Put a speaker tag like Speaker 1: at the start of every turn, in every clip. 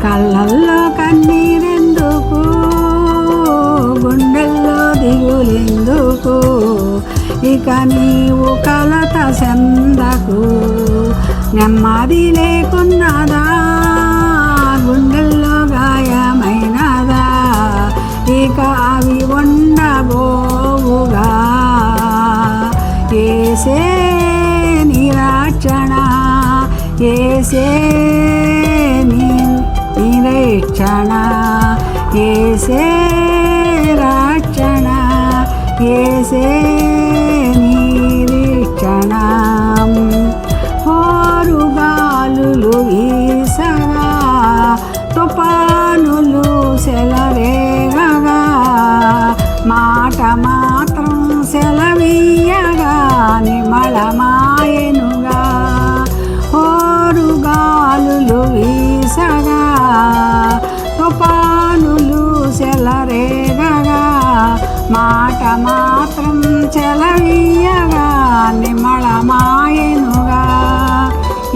Speaker 1: కళ్ళల్లో కన్నీరెందుకు, గుండెల్లో దిగులెందుకు, ఇక నీవు కలత చెందకు. నెమ్మది లేకున్నదా, గుండెల్లో గాయమైనదా, ఇక అవి ఉండబోవుగా. యేసే నిరాక్షణ, యేసే నిరీక్షణ, యేసే రక్షణ, యేసే నిరీక్షణ. హోరుగాలులు వీసగా, తుఫానులు సెలరేగగా, మాట మాత్రం సెలవీయగా నిమళమాయెనుగా. హోరుగాలులు వీసగా, తుఫానులు సెలరేగగా, మాట మాత్రం సెలవీయగా నిమళమాయెనుగా.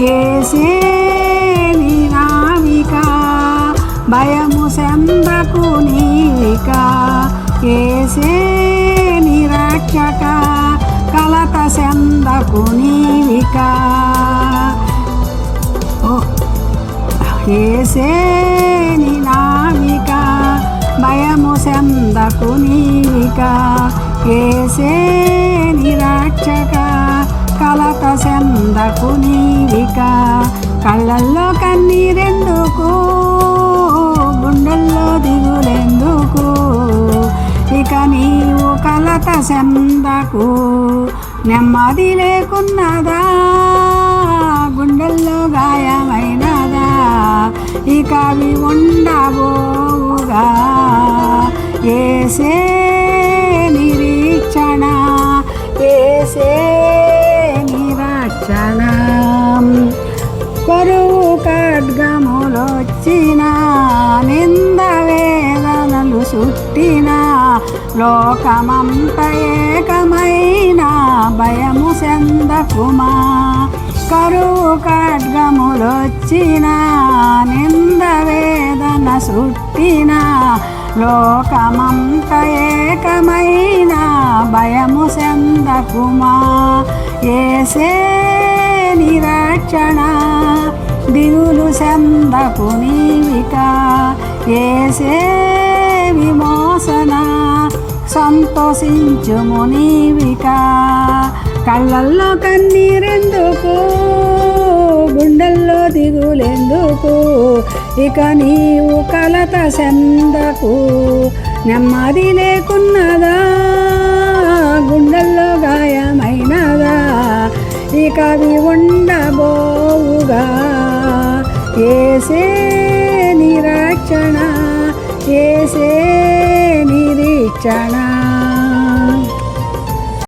Speaker 1: యేసే నీ నావిక, భయము చెందకు నీవిక. యేసే నీ రక్షక, కలత చెందకు నీవిక. యేసే నీ నావిక, భయము చెందకు నీవిక. యేసే నీ రక్షక, కలత చెందకు నీవిక. కళ్ళల్లో కన్నీరెందుకు, గుండెల్లో దిగులెందుకు, ఇక నీవు కలత చెందకు. నెమ్మది లేకున్నదా, గుండెల్లో గాయమైనదా, ఇక అవి ఉండబోవుగా. యేసే నిరీక్షణ, యేసే నిరీక్షణ. కరువు ఖడ్గములొచ్చిన, నింద వేదనలు చుట్టిన, లోకమంత ఏకమైన భయము చెందకుమా. కరువు ఖడ్గములొచ్చిన, నింద వేదన చుట్టిన, లోకమంత ఏకమైన భయము చెందకుమా. యేసే నిరీక్షణ, దిగులు చెందకు నీవిక. యేసే విమోచన, సంతోషించుము నీవిక. కళ్ళల్లో కన్నీరెందుకు, గుండెల్లో దిగులెందుకు, ఇక నీవు కలత చెందకు. నెమ్మది లేకున్నదా, గుండెల్లో గాయమైనదా, ఇక అవి ఉండబోవుగా. యేసే నిరీక్షణ, యేసే నిరీక్షణ.